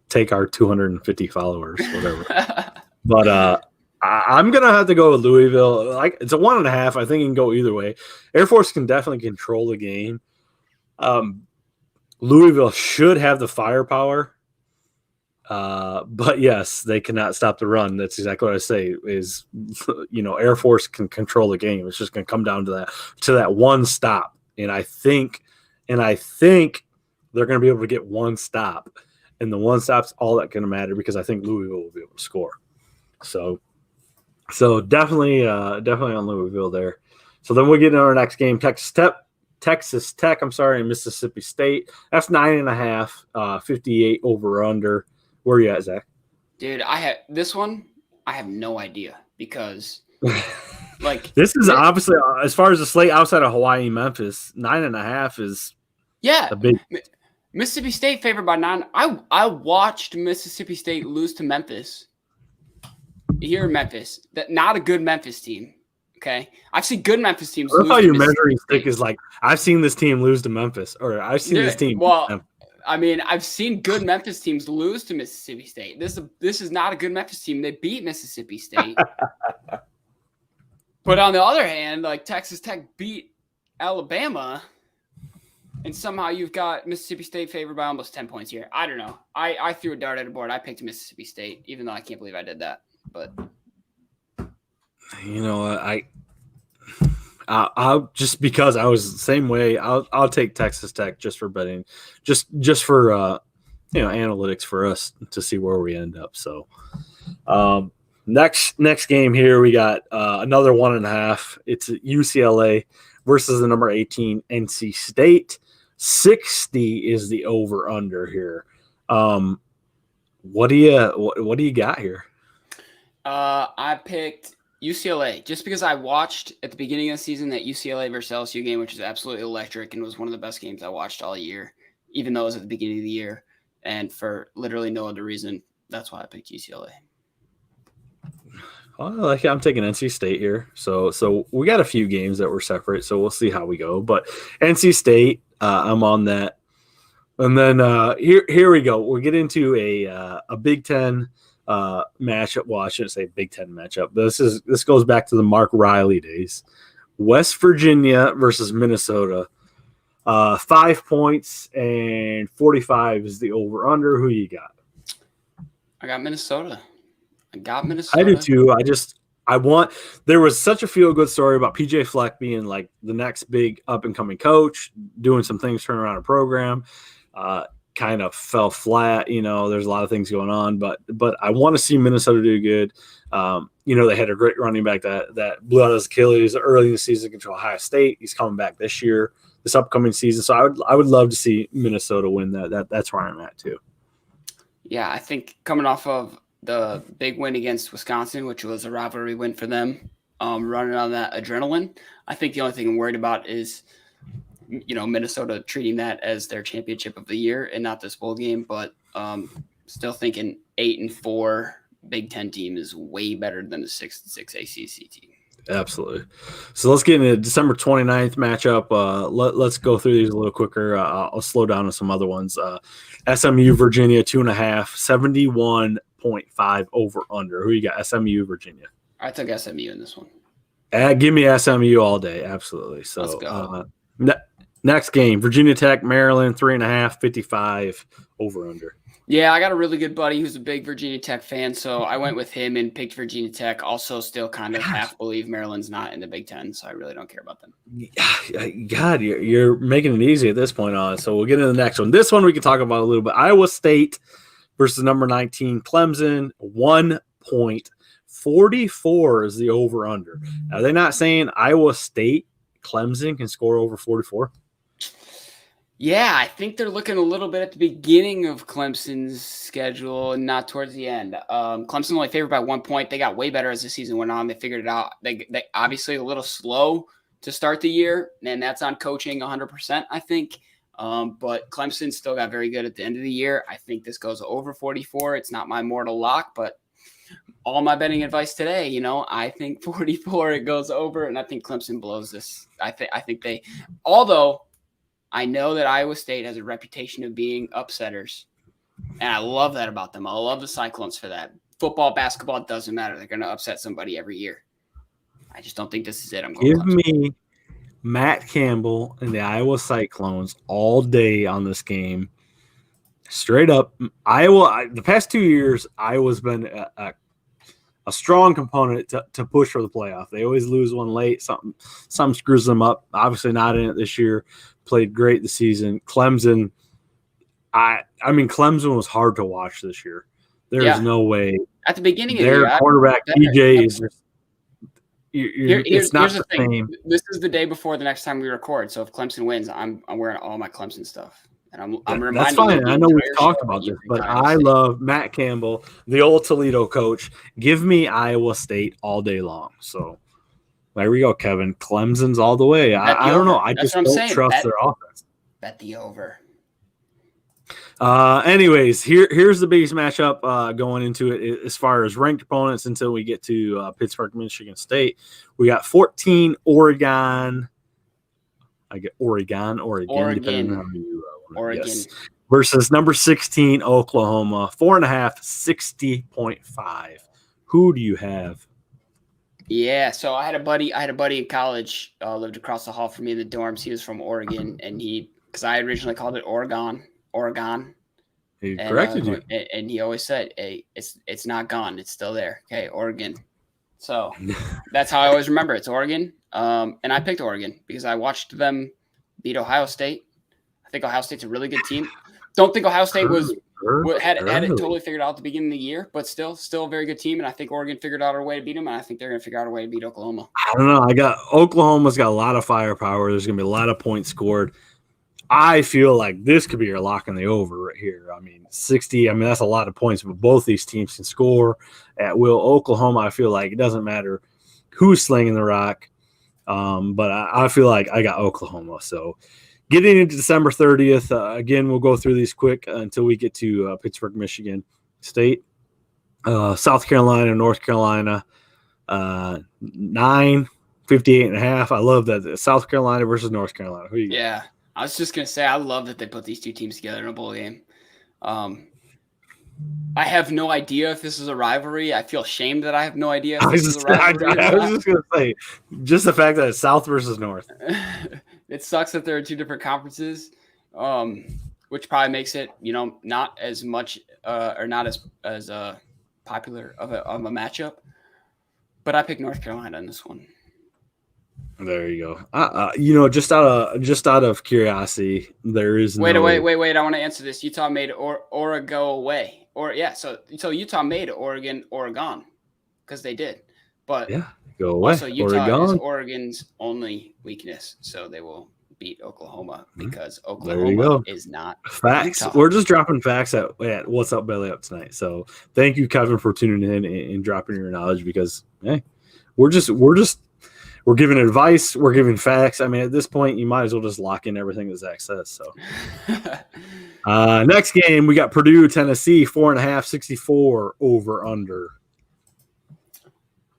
take our 250 followers, whatever. But I'm going to have to go with Louisville. Like, it's a 1.5. I think it can go either way. Air Force can definitely control the game. Louisville should have the firepower. But yes, they cannot stop the run. That's exactly what I say is, Air Force can control the game. It's just going to come down to that one stop. And I think they're going to be able to get one stop, and the one stop's all that's going to matter because I think Louisville will be able to score. So definitely on Louisville there. So then we get into our next game, Texas Tech, and Mississippi State. That's 9.5, 58 over under. Where are you at, Zach? Dude, I have no idea because this is obviously, as far as the slate outside of Hawaii, Memphis, 9.5 is a big. Mississippi State favored by 9. I watched Mississippi State lose to Memphis. Here in Memphis, not a good Memphis team. Okay, I've seen good Memphis teams. I thought your measuring stick is like, I've seen this team lose to Memphis, or I've seen this team. Well, I mean, I've seen good Memphis teams lose to Mississippi State. This is not a good Memphis team. They beat Mississippi State. But on the other hand, like Texas Tech beat Alabama. And somehow you've got Mississippi State favored by almost 10 points here. I don't know. I threw a dart at a board. I picked Mississippi State, even though I can't believe I did that. But I'll just because I was the same way. I'll take Texas Tech just for betting, just for analytics for us to see where we end up. So next game here we got another 1.5. It's UCLA versus the number 18 NC State. 60 is the over under here. What do you got here? I picked UCLA just because I watched at the beginning of the season that UCLA versus LSU game, which is absolutely electric and was one of the best games I watched all year, even though it was at the beginning of the year. And for literally no other reason, that's why I picked UCLA. I'm taking NC State here. So we got a few games that were separate, so we'll see how we go. But NC State, I'm on that. And then here we go. We'll get into a Big Ten matchup. Well, I shouldn't say Big Ten matchup. This goes back to the Mark Riley days. West Virginia versus Minnesota. 5 points and 45 is the over under. Who you got? I got Minnesota. I do too. There was such a feel good story about PJ Fleck being like the next big up and coming coach, doing some things, turning around a program. Kind of fell flat. There's a lot of things going on, but I want to see Minnesota do good. They had a great running back that blew out his Achilles early in the season against Ohio State. He's coming back this upcoming season. So I would love to see Minnesota win that. That's where I'm at too. Yeah, I think coming off of the big win against Wisconsin, which was a rivalry win for them, running on that adrenaline, I think the only thing I'm worried about is Minnesota treating that as their championship of the year and not this bowl game, but still thinking 8-4 Big Ten team is way better than the 6-6 ACC team. Absolutely. So let's get into December 29th matchup. Let's go through these a little quicker. I'll slow down on some other ones. SMU, Virginia, 2.5, 71.5 over under. Who you got? SMU, Virginia. I took SMU in this one. Give me SMU all day. Absolutely. So let's go. Next game, Virginia Tech, Maryland, 3.5, 55 over under. Yeah, I got a really good buddy who's a big Virginia Tech fan, so I went with him and picked Virginia Tech. Also, still kind of half believe Maryland's not in the Big Ten, so I really don't care about them. God, you're making it easy at this point on. So we'll get into the next one. This one we can talk about a little bit. Iowa State versus number 19, Clemson, 1 point. 44 is the over under. Are they not saying Iowa State, Clemson can score over 44? Yeah, I think they're looking a little bit at the beginning of Clemson's schedule and not towards the end. Clemson only favored by 1 point. They got way better as the season went on. They figured it out. They obviously a little slow to start the year, and that's on coaching 100%, I think. But Clemson still got very good at the end of the year. I think this goes over 44. It's not my mortal lock, but all my betting advice today, I think 44, it goes over, and I think Clemson blows this. I think they – although – I know that Iowa State has a reputation of being upsetters, and I love that about them. I love the Cyclones for that. Football, basketball, it doesn't matter. They're going to upset somebody every year. I just don't think this is it. I'm going Give me Matt Campbell and the Iowa Cyclones all day on this game. Straight up, Iowa. The past 2 years, Iowa's been a strong component to push for the playoff. They always lose one late. Something screws them up. Obviously not in it this year. Played great this season. Clemson, I mean, Clemson was hard to watch this year. There's no way. At the beginning of their quarterback, DJ, is just it's not the same. This is the day before the next time we record. So if Clemson wins, I'm wearing all my Clemson stuff. And I'm reminding that's fine. I know we've talked about this, but I love Matt Campbell, the old Toledo coach. Give me Iowa State all day long. So there we go, Kevin. Clemson's all the way. I don't know. I just don't trust their offense. Bet the over. Anyways, here's the biggest matchup going into it as far as ranked opponents until we get to Pittsburgh, Michigan State. We got 14 Oregon. I get Oregon, depending on how you Oregon. Yes. Versus number 16, Oklahoma, 4.5, 60.5. Who do you have? Yeah, so I had a buddy in college, lived across the hall from me in the dorms. He was from Oregon, and he because I originally called it Oregon. He corrected you. And he always said, hey, it's not gone. It's still there. Okay, Oregon. So that's how I always remember. It's Oregon. And I picked Oregon because I watched them beat Ohio State. I think Ohio State's a really good team. Don't think Ohio State had it totally figured out at the beginning of the year, but still a very good team. And I think Oregon figured out a way to beat them, and I think they're going to figure out a way to beat Oklahoma. I don't know. Oklahoma's got a lot of firepower. There's going to be a lot of points scored. I feel like this could be your lock in the over right here. I mean, 60. I mean, that's a lot of points, but both these teams can score at will. Oklahoma, I feel like it doesn't matter who's slinging the rock, but I feel like I got Oklahoma. So getting into December 30th, again, we'll go through these quick until we get to Pittsburgh, Michigan State, South Carolina, North Carolina, 9:58.5. I love that. South Carolina versus North Carolina. Who you got? Yeah. I was just going to say, I love that they put these two teams together in a bowl game. I have no idea if this is a rivalry. I feel ashamed that I have no idea if this is a rivalry. I was just going to say, just the fact that it's South versus North. It sucks that there are two different conferences, which probably makes it, not as much or not as popular of a matchup. But I picked North Carolina in this one. There you go. Just out of curiosity, there is wait. I want to answer this. Utah made Oregon go away, so Utah made Oregon because they did, but go away. So Utah is Oregon's only weakness, so they will beat Oklahoma because Oklahoma is not facts. Utah. We're just dropping facts at What's Up Belly Up tonight. So thank you, Kevin, for tuning in and dropping your knowledge because we're giving advice. We're giving facts. I mean, at this point, you might as well just lock in everything that Zach says. So, next game, we got Purdue, Tennessee, 4.5, 64 over under.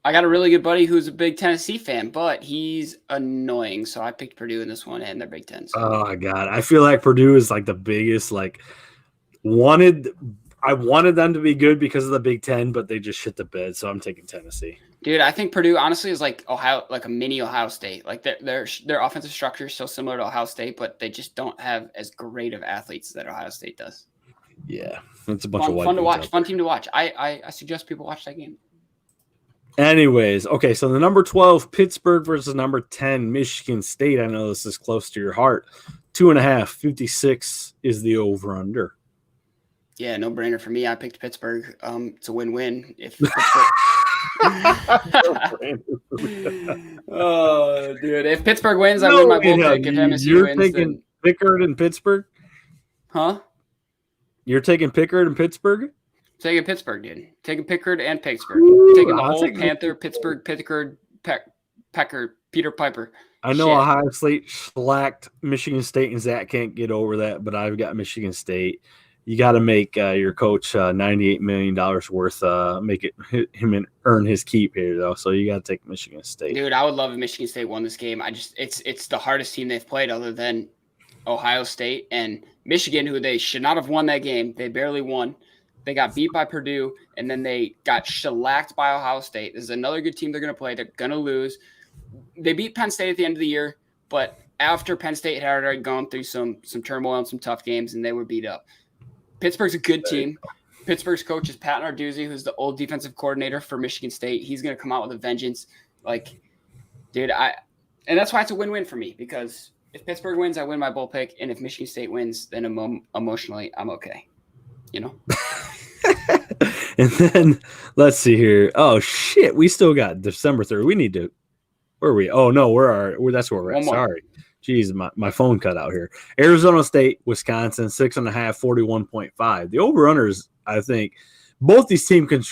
I got a really good buddy who's a big Tennessee fan, but he's annoying. So I picked Purdue in this one and their Big Ten. So. Oh my God. I feel like Purdue is like the biggest, I wanted them to be good because of the Big Ten, but they just shit the bed. So I'm taking Tennessee. Dude, I think Purdue honestly is like Ohio, like a mini Ohio State. Like their offensive structure is so similar to Ohio State, but they just don't have as great of athletes that Ohio State does. Yeah, it's a bunch of fun to watch. Fun team to watch. I suggest people watch that game. Anyways, okay, so the number 12 Pittsburgh versus number 10 Michigan State. I know this is close to your heart. 2.5, 56 is the over under. Yeah, no brainer for me. I picked Pittsburgh. It's a win-win. If oh, dude! If Pittsburgh wins, I win my bowl pick. If MSU wins, taking Pickard in Pittsburgh, huh? You're taking Pickard in Pittsburgh? Taking Pittsburgh, dude. Taking Pickard and Pittsburgh. Ooh, taking the whole Panther, Pittsburgh, Pickard, Pecker, Peter Piper. I know Ohio State slacked Michigan State, and Zach can't get over that, but I've got Michigan State. You got to make your coach $98 million worth, make it him and earn his keep here, though. So you got to take Michigan State. Dude, I would love if Michigan State won this game. It's the hardest team they've played other than Ohio State and Michigan, who they should not have won that game. They barely won. They got beat by Purdue, and then they got shellacked by Ohio State. This is another good team they're going to play. They're going to lose. They beat Penn State at the end of the year, but after Penn State had already gone through some turmoil and some tough games, and they were beat up. Pittsburgh's a good team. Pittsburgh's coach is Pat Narduzzi, who's the old defensive coordinator for Michigan State. He's going to come out with a vengeance. And that's why it's a win-win for me, because if Pittsburgh wins, I win my bowl pick, and if Michigan State wins, then emotionally, I'm okay. And then let's see here. Oh shit, we still got December 3rd. We need to. Where are we? Oh no, that's where we're at. Sorry. Jeez, my phone cut out here. Arizona State, Wisconsin, 6.5, 41.5. The over-unders, I think, both these teams can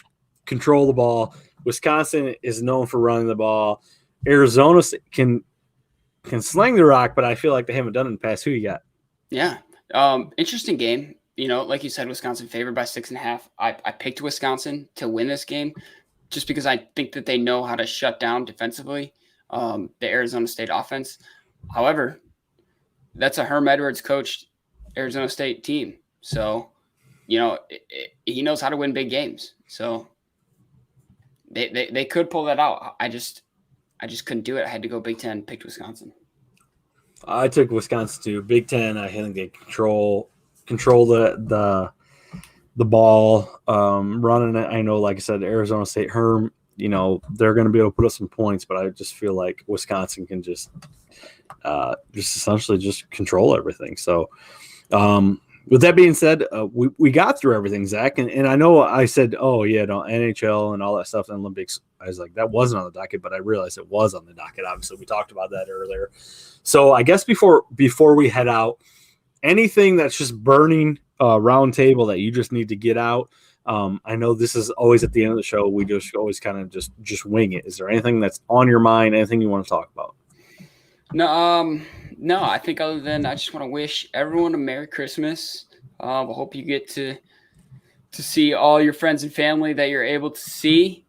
control the ball. Wisconsin is known for running the ball. Arizona can sling the rock, but I feel like they haven't done it in the past. Who you got? Yeah. Interesting game. Like you said, Wisconsin favored by 6.5. I picked Wisconsin to win this game just because I think that they know how to shut down defensively the Arizona State offense. However, that's a Herm Edwards coached Arizona State team. So, he knows how to win big games. So they could pull that out. I just couldn't do it. I had to go Big Ten, picked Wisconsin. I took Wisconsin too. Big Ten. I think they control the ball, running it. I know, like I said, Arizona State, Herm, they're going to be able to put up some points, but I just feel like Wisconsin can just essentially just control everything. So, with that being said, we got through everything, Zach, and I know I said, oh yeah, no, NHL and all that stuff, and Olympics. I was like, that wasn't on the docket, but I realized it was on the docket. Obviously, we talked about that earlier. So I guess before we head out, anything that's just burning round table that you just need to get out. I know this is always at the end of the show. We just always kind of just wing it. Is there anything that's on your mind? Anything you want to talk about? No, I think other than I just want to wish everyone a Merry Christmas. I hope you get to see all your friends and family that you're able to see.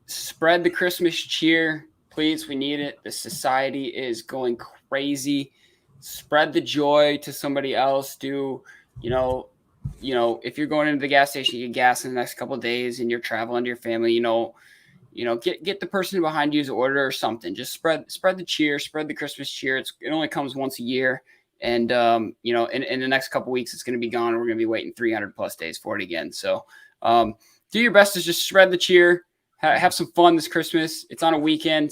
Spread the Christmas cheer, please. We need it. The society is going crazy. Spread the joy to somebody else. Do, if you're going into the gas station, you get gas in the next couple of days and you're traveling to your family, get the person behind you's order or something. Just spread the cheer, spread the Christmas cheer. It only comes once a year. And, in the next couple of weeks, it's going to be gone. And we're going to be waiting 300 plus days for it again. So do your best to just spread the cheer, have some fun this Christmas. It's on a weekend.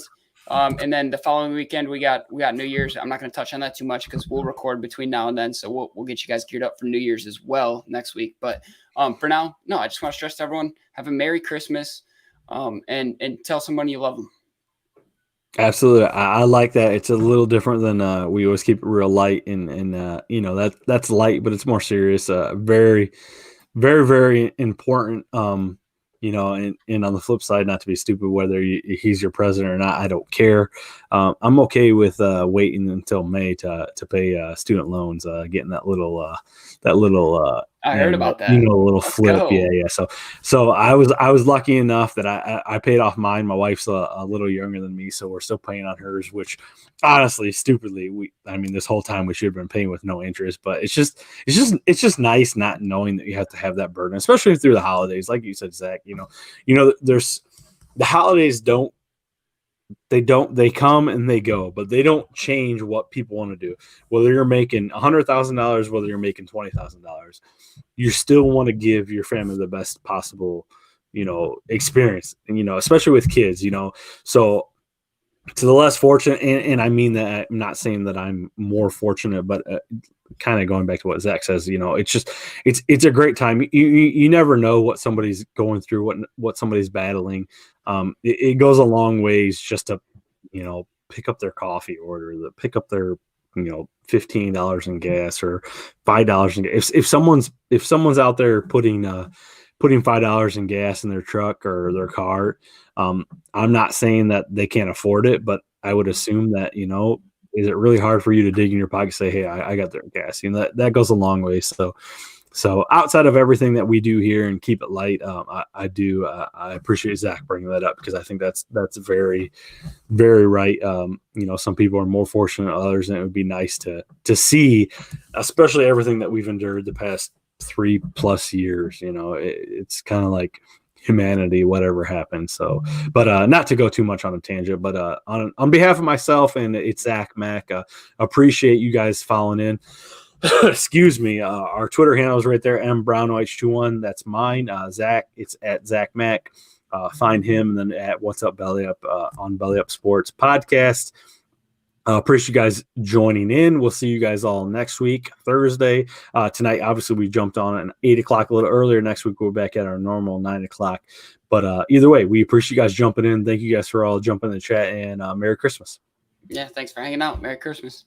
And then the following weekend, we got New Year's. I'm not going to touch on that too much because we'll record between now and then. So we'll get you guys geared up for New Year's as well next week. But for now, no, I just want to stress to everyone, have a Merry Christmas. And tell someone you love them. Absolutely. I like that. It's a little different than we always keep it real light and that's light, but it's more serious. Very, very, very important. And on the flip side, not to be stupid, whether he's your president or not, I don't care. I'm okay with waiting until May to pay student loans, getting that little I heard about that. A little flip. Go. Yeah. So I was lucky enough that I paid off mine. My wife's a little younger than me, so we're still paying on hers, which honestly, stupidly, this whole time we should have been paying with no interest, but it's just nice not knowing that you have to have that burden, especially through the holidays. Like you said, Zach, there's the holidays they come and they go, but they don't change what people want to do. Whether you're making $100,000, whether you're making $20,000, you still want to give your family the best possible, experience, and, especially with kids, so to the less fortunate, and I mean that I'm not saying that I'm more fortunate, but kind of going back to what Zach says, it's a great time. You never know what somebody's going through, what somebody's battling. It goes a long ways just to, pick up their coffee order, pick up their, $15 in gas or $5 in gas. If someone's out there putting $5 in gas in their truck or their car, I'm not saying that they can't afford it, but I would assume that, is it really hard for you to dig in your pocket and say, hey, I got their gas? That goes a long way. So outside of everything that we do here and keep it light, I appreciate Zach bringing that up because I think that's very, very right. Some people are more fortunate than others, and it would be nice to see, especially everything that we've endured the past 3+ years. It's kind of like humanity, whatever happened. So, but not to go too much on a tangent, but on behalf of myself and it's Zach Mack, appreciate you guys following in. Excuse me. Our Twitter handle is right there, mbrownwhich21. That's mine. Zach, it's at Zach Mack. Find him, and then at What's Up Belly Up on Belly Up Sports Podcast. Appreciate you guys joining in. We'll see you guys all next week, Thursday. Tonight, obviously, we jumped on at 8 o'clock a little earlier. Next week, we're back at our normal 9 o'clock. But either way, we appreciate you guys jumping in. Thank you guys for all jumping in the chat, and Merry Christmas. Yeah, thanks for hanging out. Merry Christmas.